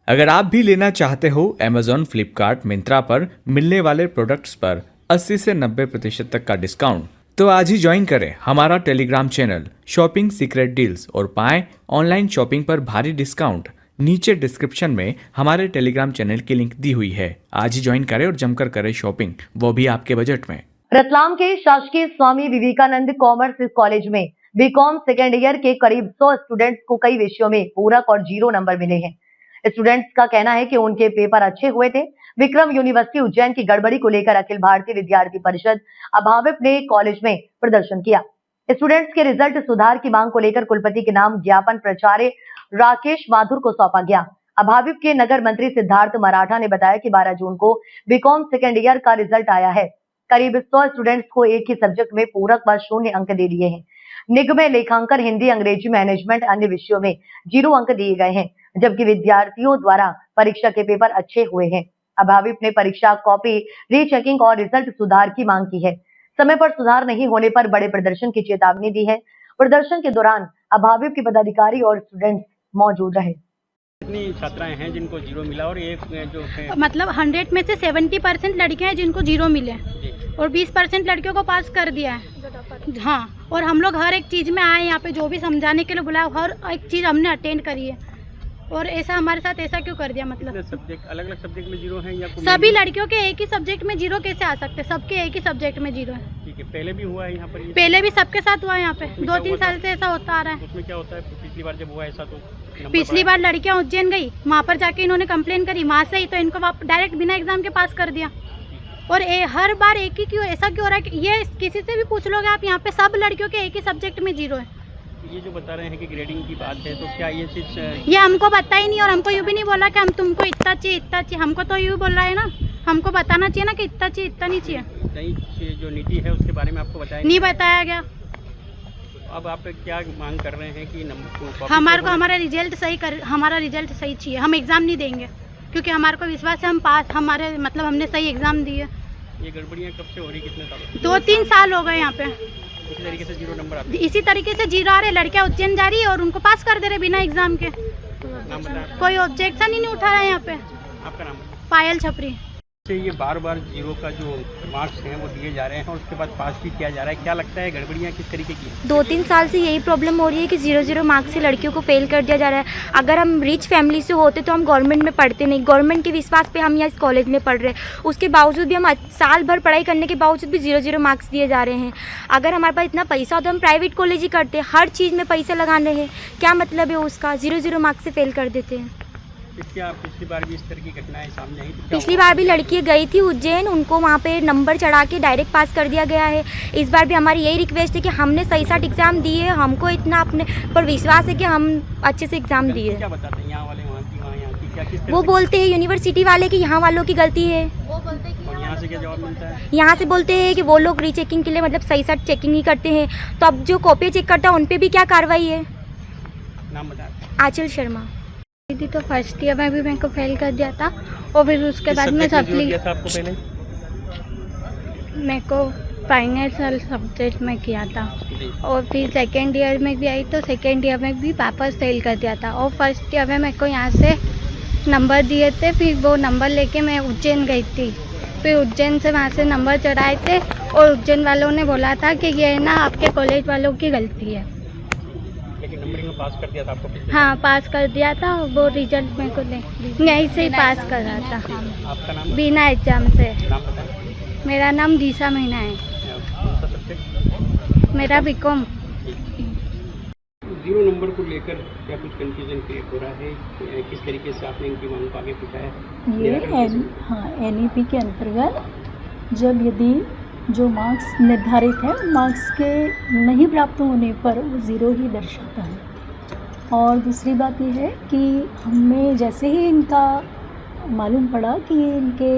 अगर आप भी लेना चाहते हो Amazon, फ्लिपकार्ट, मिंत्रा पर मिलने वाले प्रोडक्ट्स पर 80 से 90% तक का डिस्काउंट, तो आज ही ज्वाइन करें हमारा Telegram channel shopping secret deals और पाएं ऑनलाइन शॉपिंग पर भारी डिस्काउंट। नीचे डिस्क्रिप्शन में हमारे टेलीग्राम चैनल की लिंक दी हुई है। आज ही ज्वाइन करें और जमकर करें शॉपिंग, वो भी आपके बजट में। रतलाम के शासकीय स्वामी विवेकानंद कॉमर्स कॉलेज में बीकॉम सेकेंड ईयर के करीब 100 स्टूडेंट्स को कई विषयों में पूरक और 0 नंबर मिले हैं। स्टूडेंट्स का कहना है कि उनके पेपर अच्छे हुए थे। विक्रम यूनिवर्सिटी उज्जैन की गड़बड़ी को लेकर अखिल भारतीय विद्यार्थी परिषद अभाविप ने कॉलेज में प्रदर्शन किया। स्टूडेंट्स के रिजल्ट सुधार की मांग को लेकर कुलपति के नाम ज्ञापन प्राचार्य राकेश माथुर को सौंपा गया। अभाविप के नगर मंत्री सिद्धार्थ मराठा ने बताया कि 12 जून को बीकॉम सेकेंड ईयर का रिजल्ट आया है। करीब 100 स्टूडेंट्स को एक ही सब्जेक्ट में पूरक व 0 अंक दे दिए हैं। निग में लेखांकन, हिंदी, अंग्रेजी, मैनेजमेंट अन्य विषयों में 0 अंक दिए गए हैं, जबकि विद्यार्थियों द्वारा परीक्षा के पेपर अच्छे हुए हैं। अभाविप ने परीक्षा कॉपी रीचेकिंग और रिजल्ट सुधार की मांग की है। समय पर सुधार नहीं होने पर बड़े प्रदर्शन की चेतावनी दी है। प्रदर्शन के दौरान अभाविप के पदाधिकारी और स्टूडेंट्स मौजूद रहे। कितनी छात्राएं हैं जिनको 0 मिला और एक जो है मतलब 100 में से 70% लड़कियां हैं जिनको 0 मिले और 20% लड़कियों को पास कर दिया है। हाँ, और हम लोग हर एक चीज़ में आए, यहाँ पे जो भी समझाने के लिए बुलाया, हर एक चीज़ हमने अटेंड करी है। और ऐसा हमारे साथ ऐसा क्यों कर दिया? मतलब सब्जेक्ट अलग अलग सब्जेक्ट में 0 है या सभी लड़कियों के एक ही सब्जेक्ट में 0 कैसे आ सकते? सबके एक ही सब्जेक्ट में 0 है। ठीक है, पहले भी हुआ है यहाँ पर? पहले भी सबके साथ हुआ है यहाँ पे, 2-3 साल से ऐसा होता आ रहा है। उसमें क्या होता है? पिछली बार जब हुआ ऐसा तो पिछली बार लड़कियां उज्जैन गई, वहाँ पर जाके इन्होंने कंप्लेन करी, वहाँ से ही तो इनको डायरेक्ट बिना एग्जाम के पास कर दिया। और हर बार एक ही क्यों? ऐसा क्यों हो रहा है? ये किसी से भी पूछ लोगे आप, यहाँ पे सब लड़कियों के एक ही सब्जेक्ट में 0 है। ये जो बता रहे हैं कि ग्रेडिंग की बात है, तो क्या ये चीज ये हमको पता ही नहीं, और हमको यूँ भी नहीं बोला कि हम तुमको इतना चाहिए इतना चाहिए। हमको तो यूँ बोल रहा है ना, हमको बताना चाहिए ना कि इतना चाहिए इतना नहीं चाहिए। नई जो नीति है उसके बारे में आपको बताया नहीं बताया गया। अब आप क्या मांग कर रहे हैं कि हमारे को हमारा रिजल्ट सही चाहिए। हम एग्ज़ाम नहीं देंगे क्योंकि हमारे को विश्वास है हम पास, हमारे मतलब हमने सही एग्ज़ाम दिए। ये गड़बड़ियाँ कब से हो रही? कितने साल? 2-3 साल हो गए यहाँ पे। इसी तरीके से 0 नंबर आते हैं। इसी तरीके से 0 आ रहे, लड़कियाँ उज्जैन जा रही है और उनको पास कर दे रहे बिना एग्ज़ाम के। नाम बताया? कोई ऑब्जेक्शन ही नहीं उठा रहा है यहाँ पे। आपका नाम? पायल छपरी। ये बार-बार 0 का जो मार्क्स हैं वो दिए जा रहे हैं और उसके बाद पास भी किया जा रहा है। क्या लगता है गड़बड़ियाँ किस तरीके की? 2-3 साल से यही प्रॉब्लम हो रही है कि 0-0 मार्क्स से लड़कियों को फेल कर दिया जा रहा है। अगर हम रिच फैमिली से होते तो हम गवर्नमेंट में पढ़ते नहीं। गवर्नमेंट के विश्वास पे हम यहाँ इस कॉलेज में पढ़ रहे हैं, उसके बावजूद भी हम साल भर पढ़ाई करने के बावजूद भी 0-0 मार्क्स दिए जा रहे हैं। अगर हमारे पास इतना पैसा हो तो हम प्राइवेट कॉलेज ही करते। हर चीज़ में पैसे लगाने हैं, क्या मतलब है उसका? 0-0 मार्क्स से फेल कर देते हैं। क्या पिछली बार भी इस तरह की घटनाएं सामने आई? पिछली बार भी लड़की गई थी उज्जैन, उनको वहाँ पे नंबर चढ़ा के डायरेक्ट पास कर दिया गया है। इस बार भी हमारी यही रिक्वेस्ट है कि हमने सही साथ एग्ज़ाम दिए, हमको इतना अपने पर विश्वास है कि हम अच्छे से एग्ज़ाम दिए। क्या बताते हैं यहाँ वाले वहाँ की क्या किस तरह? वो बोलते हैं यूनिवर्सिटी वाले कि यहाँ वालों की गलती है। और यहाँ से क्या जवाब मिलता है? यहाँ से बोलते हैं कि वो लोग रीचेकिंग के लिए मतलब सही साथ चेकिंग नहीं करते हैं। तो अब जो कॉपी चेक करता है उन पर भी क्या कार्रवाई है? नाम बताएं। आंचल शर्मा। दीदी तो फर्स्ट ईयर में भी मेरे को फेल कर दिया था और फिर उसके बाद में मेरे को फाइनेंशियल सब्जेक्ट में किया था और फिर सेकेंड ईयर में भी आई तो सेकेंड ईयर में भी वापस फेल कर दिया था। और फर्स्ट ईयर में मेरे को यहाँ से नंबर दिए थे, फिर वो नंबर लेके मैं उज्जैन गई थी। फिर उज्जैन से वहाँ से नंबर चढ़ाए थे और उज्जैन वालों ने बोला था कि ये ना आपके कॉलेज वालों की गलती है। लेकिन नंबरिंग में पास कर दिया था आपको? हाँ, पास कर दिया था। वो रिजल्ट मेरे को यहीं से ही पास कर रहा था। आपका नाम? बिना एग्जाम से। नाम बताएं। मेरा नाम दिशा मीना है। मेरा बीकॉम। 0 नंबर को लेकर क्या कुछ कंफ्यूजन क्रिएट हो रहा है? किस तरीके से आपने इनकी मांग को आगे पूछा है? ये NEP के अंतर्गत जब यदि जो मार्क्स निर्धारित है मार्क्स के नहीं प्राप्त होने पर वो 0 ही दर्शाता है। और दूसरी बात ये है कि हमें जैसे ही इनका मालूम पड़ा कि इनके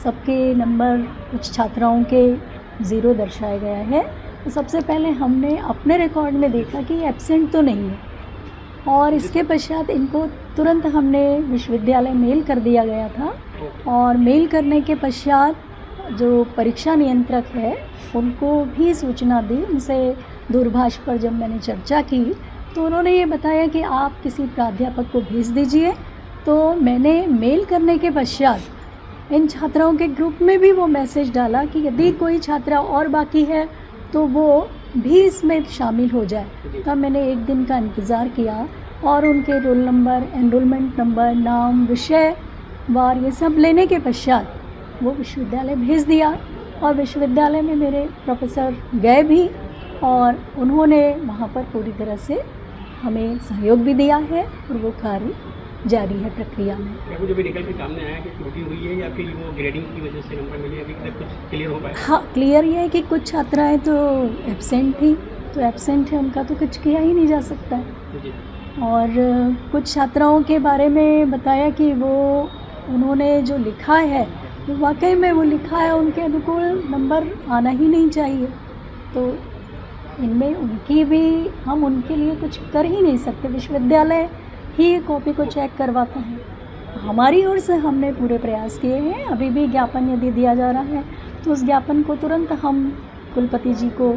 सबके नंबर कुछ छात्राओं के 0 दर्शाया गया है, तो सबसे पहले हमने अपने रिकॉर्ड में देखा कि एब्सेंट तो नहीं है। और इसके पश्चात इनको तुरंत हमने विश्वविद्यालय मेल कर दिया गया था और मेल करने के पश्चात जो परीक्षा नियंत्रक है उनको भी सूचना दी। उनसे दूरभाष पर जब मैंने चर्चा की तो उन्होंने ये बताया कि आप किसी प्राध्यापक को भेज दीजिए तो मैंने मेल करने के पश्चात इन छात्राओं के ग्रुप में भी वो मैसेज डाला कि यदि कोई छात्रा और बाकी है तो वो भी इसमें शामिल हो जाए। तब मैंने एक दिन का इंतज़ार किया और उनके रोल नंबर, एनरोलमेंट नंबर, नाम, विषय वार ये सब लेने के पश्चात वो विश्वविद्यालय भेज दिया। और विश्वविद्यालय में मेरे प्रोफेसर गए भी और उन्होंने वहाँ पर पूरी तरह से हमें सहयोग भी दिया है और वो कार्य जारी है प्रक्रिया में। क्या कुछ अभी निकल के सामने आया कि त्रुटि हुई है या फिर वो ग्रेडिंग की वजह से नंबर मिले, अभी तक कुछ क्लियर हो पाया? हाँ, क्लियर ये है कि कुछ छात्राएं तो एब्सेंट थी, तो एब्सेंट है उनका तो कुछ किया ही नहीं जा सकता है। जी। और कुछ छात्राओं के बारे में बताया कि वो उन्होंने जो लिखा है वो वाकई में वो लिखा है उनके अनुकूल नंबर आना ही नहीं चाहिए। तो इनमें उनकी भी हम उनके लिए कुछ कर ही नहीं सकते, विश्वविद्यालय ही कॉपी को चेक करवाता है। हमारी ओर से हमने पूरे प्रयास किए हैं। अभी भी ज्ञापन यदि दिया जा रहा है तो उस ज्ञापन को तुरंत हम कुलपति जी को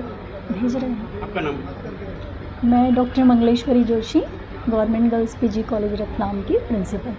भेज रहे हैं। आपका नाम? मैं doctor Mangleshwari Joshi, government girls PG college Ratlam की प्रिंसिपल।